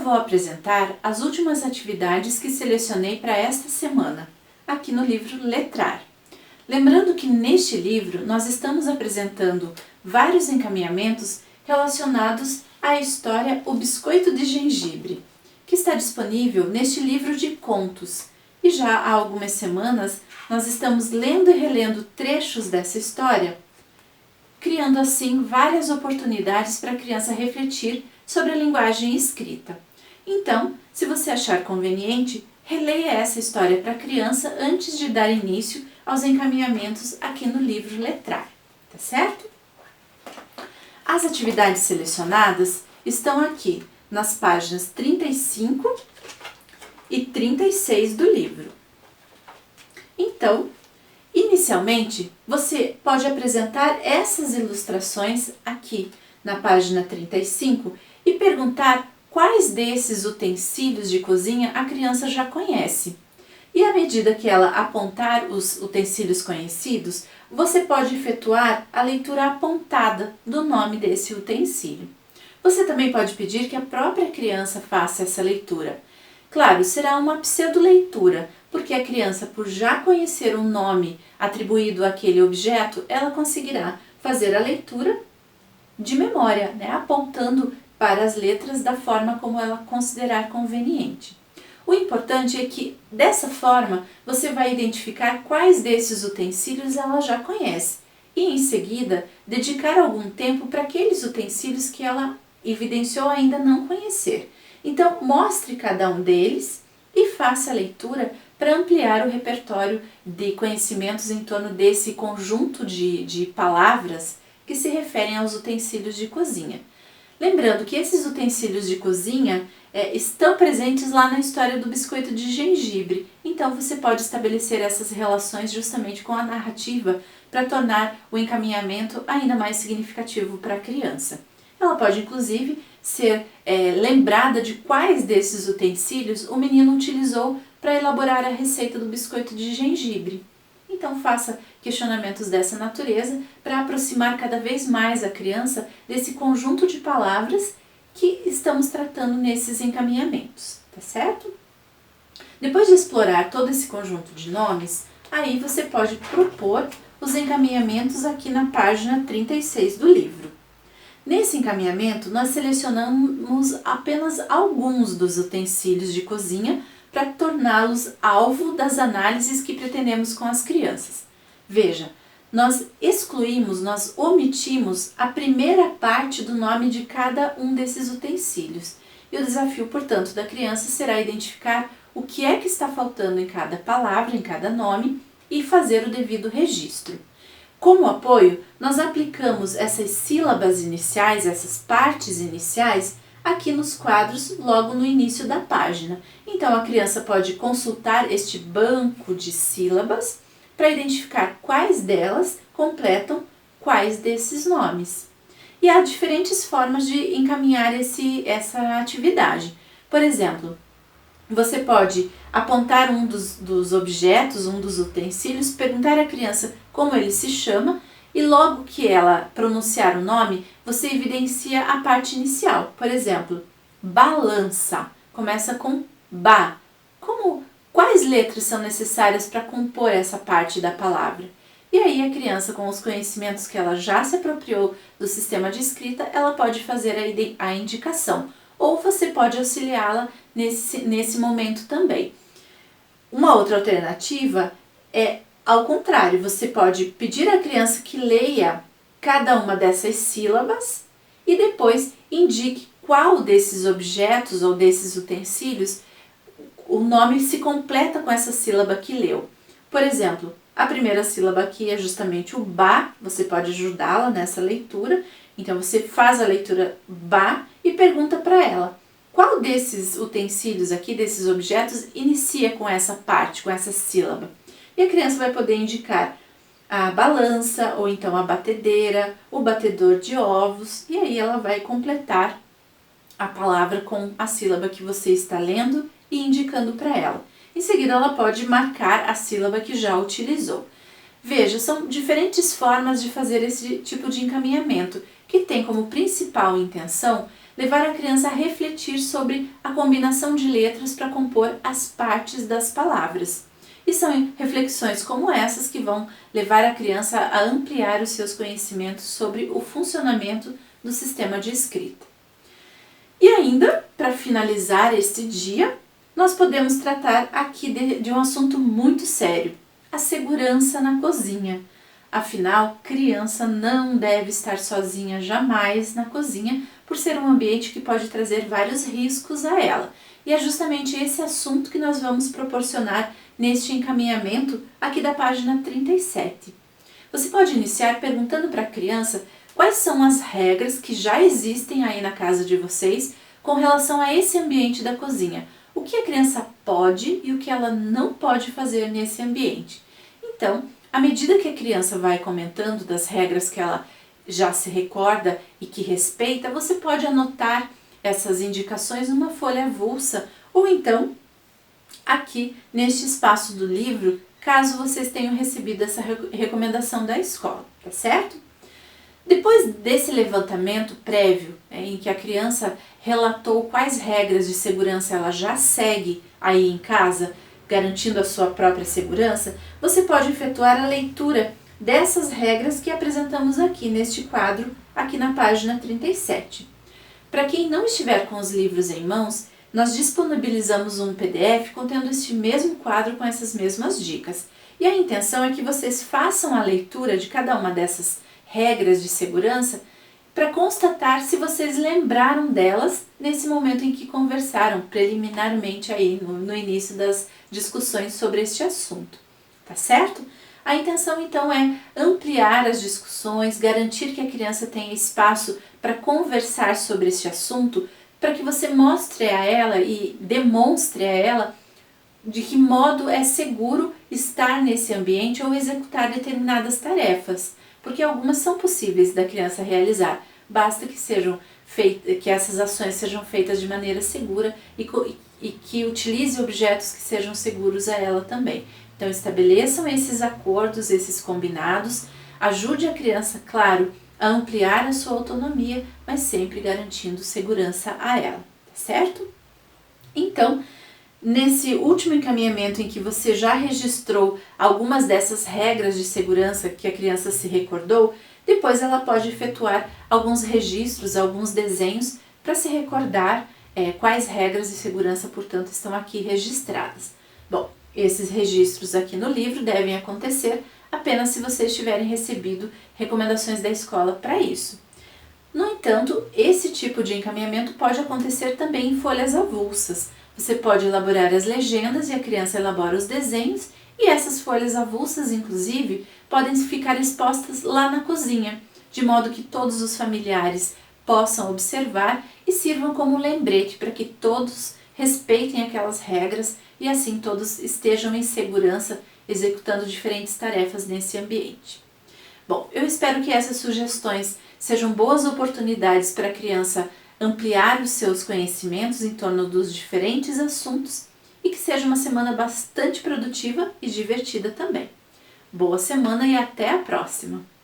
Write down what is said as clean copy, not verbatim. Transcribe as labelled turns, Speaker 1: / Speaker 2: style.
Speaker 1: vou apresentar as últimas atividades que selecionei para esta semana, aqui no livro Letrar. Lembrando que neste livro nós estamos apresentando vários encaminhamentos relacionados à história O Biscoito de Gengibre, que está disponível neste livro de contos. E já há algumas semanas nós estamos lendo e relendo trechos dessa história, criando assim várias oportunidades para a criança refletir sobre a linguagem escrita. Então, se você achar conveniente, releia essa história para a criança antes de dar início aos encaminhamentos aqui no livro Letrar, tá certo? As atividades selecionadas estão aqui nas páginas 35 e 36 do livro. Então, inicialmente, você pode apresentar essas ilustrações aqui na página 35 e perguntar quais desses utensílios de cozinha a criança já conhece. E à medida que ela apontar os utensílios conhecidos, você pode efetuar a leitura apontada do nome desse utensílio. Você também pode pedir que a própria criança faça essa leitura. Claro, será uma pseudo-leitura, porque a criança, por já conhecer o nome atribuído àquele objeto, ela conseguirá fazer a leitura de memória, apontando para as letras da forma como ela considerar conveniente. O importante é que, dessa forma, você vai identificar quais desses utensílios ela já conhece e, em seguida, dedicar algum tempo para aqueles utensílios que ela evidenciou ainda não conhecer. Então, mostre cada um deles e faça a leitura para ampliar o repertório de conhecimentos em torno desse conjunto de palavras que se referem aos utensílios de cozinha. Lembrando que esses utensílios de cozinha estão presentes lá na história do biscoito de gengibre, então você pode estabelecer essas relações justamente com a narrativa para tornar o encaminhamento ainda mais significativo para a criança. Ela pode inclusive ser lembrada de quais desses utensílios o menino utilizou para elaborar a receita do biscoito de gengibre. Então faça questionamentos dessa natureza para aproximar cada vez mais a criança desse conjunto de palavras que estamos tratando nesses encaminhamentos, tá certo? Depois de explorar todo esse conjunto de nomes, aí você pode propor os encaminhamentos aqui na página 36 do livro. Nesse encaminhamento, nós selecionamos apenas alguns dos utensílios de cozinha para torná-los alvo das análises que pretendemos com as crianças. Veja, nós excluímos, nós omitimos a primeira parte do nome de cada um desses utensílios. E o desafio, portanto, da criança será identificar o que é que está faltando em cada palavra, em cada nome e fazer o devido registro. Como apoio, nós aplicamos essas sílabas iniciais, essas partes iniciais, aqui nos quadros logo no início da página. Então a criança pode consultar este banco de sílabas para identificar quais delas completam quais desses nomes. E há diferentes formas de encaminhar essa atividade. Por exemplo, você pode apontar um dos objetos, um dos utensílios, perguntar à criança como ele se chama e logo que ela pronunciar o nome, você evidencia a parte inicial. Por exemplo, balança, começa com ba. Quais letras são necessárias para compor essa parte da palavra? E aí a criança, com os conhecimentos que ela já se apropriou do sistema de escrita, ela pode fazer a indicação. Ou você pode auxiliá-la nesse momento também. Uma outra alternativa é ao contrário, você pode pedir à criança que leia cada uma dessas sílabas e depois indique qual desses objetos ou desses utensílios o nome se completa com essa sílaba que leu. Por exemplo, a primeira sílaba aqui é justamente o ba, você pode ajudá-la nessa leitura, então você faz a leitura ba e pergunta para ela qual desses utensílios aqui, desses objetos, inicia com essa parte, com essa sílaba. E a criança vai poder indicar a balança, ou então a batedeira, o batedor de ovos, e aí ela vai completar a palavra com a sílaba que você está lendo e indicando para ela. Em seguida, ela pode marcar a sílaba que já utilizou. Veja, são diferentes formas de fazer esse tipo de encaminhamento, que tem como principal intenção levar a criança a refletir sobre a combinação de letras para compor as partes das palavras. E são reflexões como essas que vão levar a criança a ampliar os seus conhecimentos sobre o funcionamento do sistema de escrita. E ainda, para finalizar este dia, nós podemos tratar aqui de um assunto muito sério, a segurança na cozinha. Afinal, criança não deve estar sozinha jamais na cozinha, por ser um ambiente que pode trazer vários riscos a ela. E é justamente esse assunto que nós vamos proporcionar neste encaminhamento aqui da página 37. Você pode iniciar perguntando para a criança quais são as regras que já existem aí na casa de vocês com relação a esse ambiente da cozinha. O que a criança pode e o que ela não pode fazer nesse ambiente. Então, à medida que a criança vai comentando das regras que ela já se recorda e que respeita, você pode anotar essas indicações numa folha avulsa ou então aqui neste espaço do livro, caso vocês tenham recebido essa recomendação da escola, tá certo? Depois desse levantamento prévio, em que a criança relatou quais regras de segurança ela já segue aí em casa, garantindo a sua própria segurança, você pode efetuar a leitura dessas regras que apresentamos aqui neste quadro, aqui na página 37. Para quem não estiver com os livros em mãos, nós disponibilizamos um PDF contendo este mesmo quadro com essas mesmas dicas. E a intenção é que vocês façam a leitura de cada uma dessas regras de segurança para constatar se vocês lembraram delas nesse momento em que conversaram preliminarmente aí no início das discussões sobre este assunto, tá certo? A intenção então é ampliar as discussões, garantir que a criança tenha espaço para conversar sobre este assunto, para que você mostre a ela e demonstre a ela de que modo é seguro estar nesse ambiente ou executar determinadas tarefas, porque algumas são possíveis da criança realizar, basta que essas ações sejam feitas de maneira segura e que utilize objetos que sejam seguros a ela também. Então estabeleçam esses acordos, esses combinados, ajude a criança, claro, a ampliar a sua autonomia, mas sempre garantindo segurança a ela, tá certo? Então, nesse último encaminhamento em que você já registrou algumas dessas regras de segurança que a criança se recordou, depois ela pode efetuar alguns registros, alguns desenhos para se recordar quais regras de segurança, portanto, estão aqui registradas. Bom, esses registros aqui no livro devem acontecer apenas se vocês tiverem recebido recomendações da escola para isso. No entanto, esse tipo de encaminhamento pode acontecer também em folhas avulsas. Você pode elaborar as legendas e a criança elabora os desenhos, e essas folhas avulsas, inclusive, podem ficar expostas lá na cozinha, de modo que todos os familiares possam observar e sirvam como lembrete para que todos respeitem aquelas regras e assim todos estejam em segurança executando diferentes tarefas nesse ambiente. Bom, eu espero que essas sugestões sejam boas oportunidades para a criança ampliar os seus conhecimentos em torno dos diferentes assuntos e que seja uma semana bastante produtiva e divertida também. Boa semana e até a próxima!